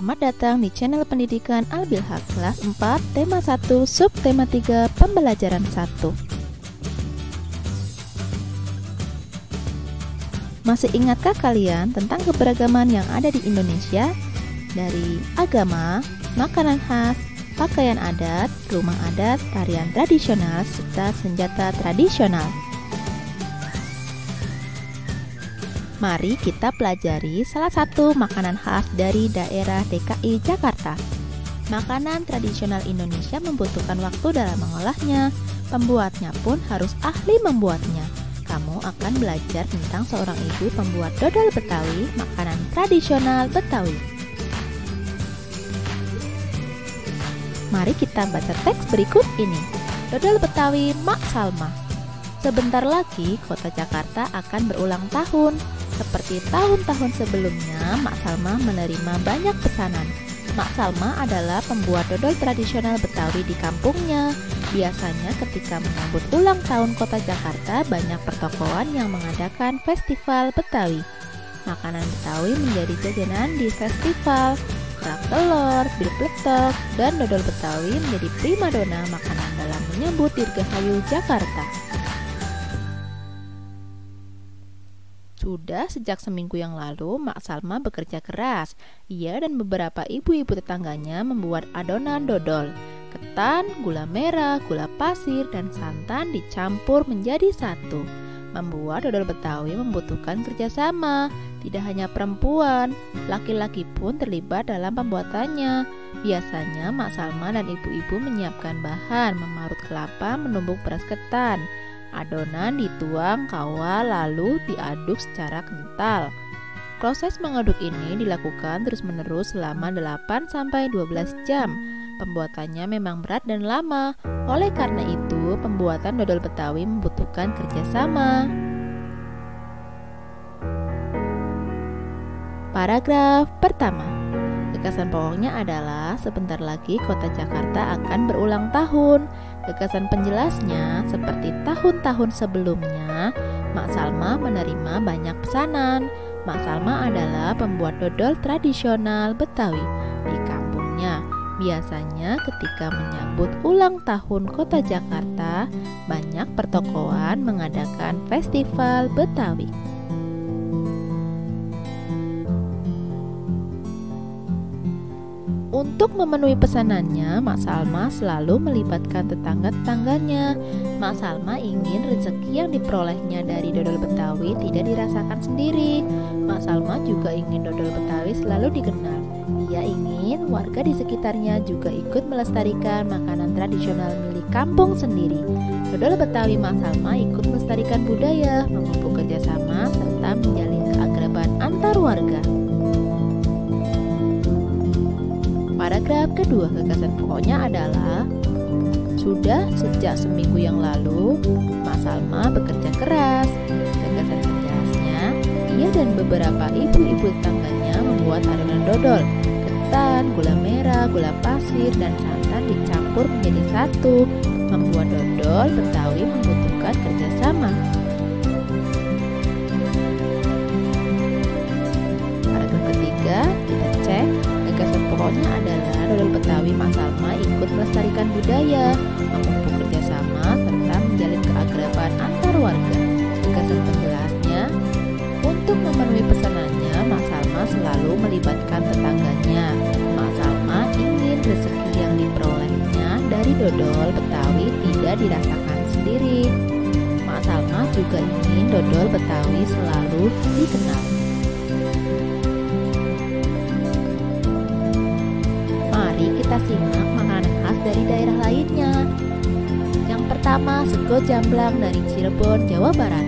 Selamat datang di channel pendidikan Al-Bilhaq kelas 4, tema 1, subtema 3, pembelajaran 1. Masih ingatkah kalian tentang keberagaman yang ada di Indonesia? Dari agama, makanan khas, pakaian adat, rumah adat, tarian tradisional, serta senjata tradisional. Mari kita pelajari salah satu makanan khas dari daerah DKI Jakarta. Makanan tradisional Indonesia membutuhkan waktu dalam mengolahnya. Pembuatnya pun harus ahli membuatnya. Kamu akan belajar tentang seorang ibu pembuat dodol Betawi, makanan tradisional Betawi. Mari kita baca teks berikut ini. Dodol Betawi Mak Salma. Sebentar lagi kota Jakarta akan berulang tahun. Seperti tahun-tahun sebelumnya, Mak Salma menerima banyak pesanan. Mak Salma adalah pembuat dodol tradisional Betawi di kampungnya. Biasanya ketika menyambut ulang tahun kota Jakarta, banyak pertokoan yang mengadakan festival Betawi. Makanan Betawi menjadi jajanan di festival. Kerak telur, bir peletok, dan dodol Betawi menjadi primadona makanan dalam menyambut Dirgahayu Jakarta. Sudah sejak seminggu yang lalu, Mak Salma bekerja keras. Ia dan beberapa ibu-ibu tetangganya membuat adonan dodol. Ketan, gula merah, gula pasir, dan santan dicampur menjadi satu. Membuat dodol Betawi membutuhkan kerjasama. Tidak hanya perempuan, laki-laki pun terlibat dalam pembuatannya. Biasanya Mak Salma dan ibu-ibu menyiapkan bahan, memarut kelapa, menumbuk beras ketan. Adonan dituang kawah lalu diaduk secara kental. Proses mengaduk ini dilakukan terus-menerus selama 8-12 jam. Pembuatannya memang berat dan lama. Oleh karena itu, pembuatan dodol Betawi membutuhkan kerjasama. Paragraf pertama. Gagasan pokoknya adalah sebentar lagi kota Jakarta akan berulang tahun. Gagasan penjelasnya, seperti tahun-tahun sebelumnya, Mak Salma menerima banyak pesanan. Mak Salma adalah pembuat dodol tradisional Betawi di kampungnya. Biasanya ketika menyambut ulang tahun kota Jakarta, banyak pertokoan mengadakan festival Betawi. Untuk memenuhi pesanannya, Mak Salma selalu melibatkan tetangga-tetangganya. Mak Salma ingin rezeki yang diperolehnya dari dodol Betawi tidak dirasakan sendiri. Mak Salma juga ingin dodol Betawi selalu dikenal. Ia ingin warga di sekitarnya juga ikut melestarikan makanan tradisional milik kampung sendiri. Dodol Betawi Mak Salma ikut melestarikan budaya, memupuk kerjasama, serta menjalin keakraban antar warga. Paragraf kedua, gagasan pokoknya adalah sudah sejak seminggu yang lalu, Mak Salma bekerja keras. Gagasan penjelasnya, ia dan beberapa ibu-ibu tetangganya membuat adonan dodol. Ketan, gula merah, gula pasir, dan santan dicampur menjadi satu. Membuat dodol Betawi membutuhkan kerjasama. Paragraf ketiga, kita cek. Gagasan pokoknya adalah dodol Betawi Mak Salma ikut melestarikan budaya, memupuk kerjasama, serta menjalin keakraban antar warga. Gagasan penjelasnya, untuk memenuhi pesanannya, Mak Salma selalu melibatkan tetangganya. Mak Salma ingin rezeki yang diperolehnya dari dodol Betawi tidak dirasakan sendiri. Mak Salma juga ingin dodol Betawi selalu dikenal. Kita simak makanan khas dari daerah lainnya. Yang pertama, sego jamblang dari Cirebon, Jawa Barat.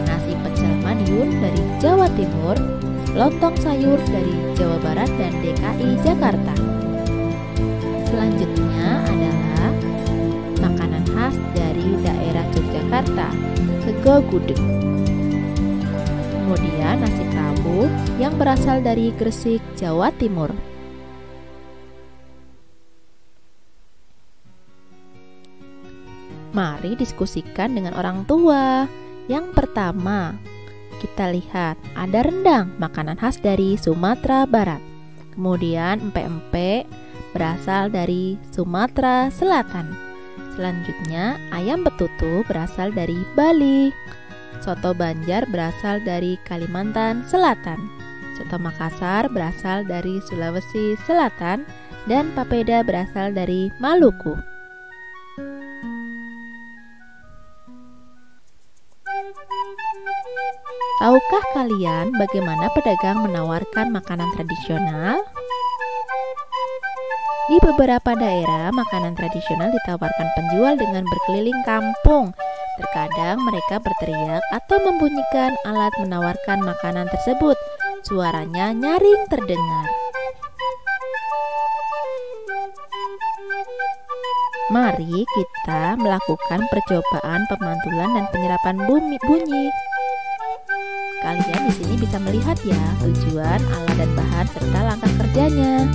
Nasi pecel Madiun dari Jawa Timur. Lontong sayur dari Jawa Barat dan DKI Jakarta. Selanjutnya adalah makanan khas dari daerah Yogyakarta, sego gudeg. Kemudian nasi kerabu yang berasal dari Gresik, Jawa Timur. Mari diskusikan dengan orang tua. Yang pertama, kita lihat ada rendang, makanan khas dari Sumatera Barat. Kemudian empek-empek berasal dari Sumatera Selatan. Selanjutnya, ayam betutu berasal dari Bali. Soto Banjar berasal dari Kalimantan Selatan. Soto Makassar berasal dari Sulawesi Selatan. Dan papeda berasal dari Maluku. Tahukah kalian bagaimana pedagang menawarkan makanan tradisional? Di beberapa daerah, makanan tradisional ditawarkan penjual dengan berkeliling kampung. Terkadang mereka berteriak atau membunyikan alat menawarkan makanan tersebut. Suaranya nyaring terdengar. Mari kita melakukan percobaan pemantulan dan penyerapan bunyi. Kalian di sini bisa melihat ya tujuan, alat dan bahan serta langkah kerjanya.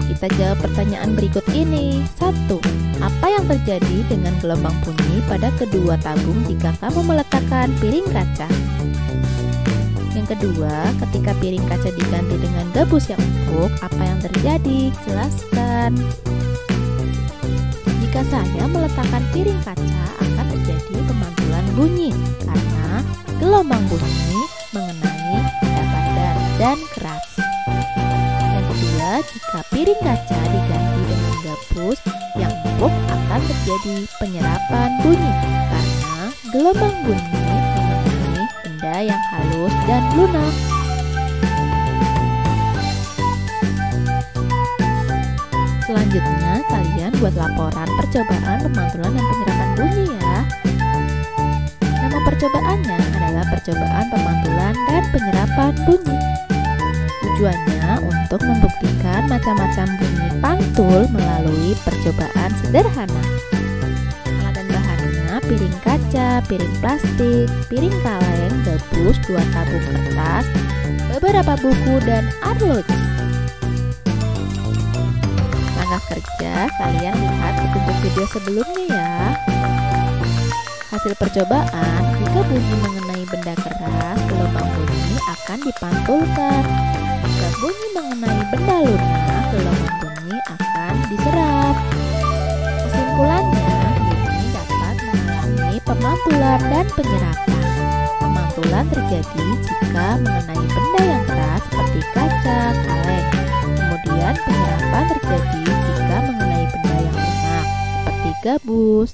Kita jawab pertanyaan berikut ini. 1. Apa yang terjadi dengan gelombang bunyi pada kedua tabung jika kamu meletakkan piring kaca? Yang kedua, ketika piring kaca diganti dengan gabus yang empuk, apa yang terjadi? Jelaskan. Jika saya meletakkan piring kaca, akan terjadi pemantulan bunyi karena gelombang bunyi mengenai benda padat dan keras. Yang kedua, jika piring kaca diganti dengan gabus yang empuk, akan terjadi penyerapan bunyi karena gelombang bunyi mengenai benda yang halus dan lunak. Selanjutnya, kalian buat laporan percobaan pemantulan dan penyerapan bunyi ya. Nama percobaannya adalah percobaan pemantulan dan penyerapan bunyi. Tujuannya untuk membuktikan macam-macam bunyi pantul melalui percobaan sederhana. Alat dan bahannya piring kaca, piring plastik, piring kaleng, gabus, 2 tabung kertas, beberapa buku, dan arloji. Langkah kerja, kalian lihat petunjuk video sebelumnya ya. Hasil percobaan, jika bunyi mengenai benda keras, gelombang bunyi akan dipantulkan. Jika bunyi mengenai benda lunak, gelombang bunyi akan diserap. Kesimpulannya, bunyi dapat mengalami pemantulan dan penyerapan. Pemantulan terjadi jika mengenai benda yang keras seperti kaca, kaleng. Kemudian penyerapan terjadi jika mengenai benda yang lunak seperti gabus.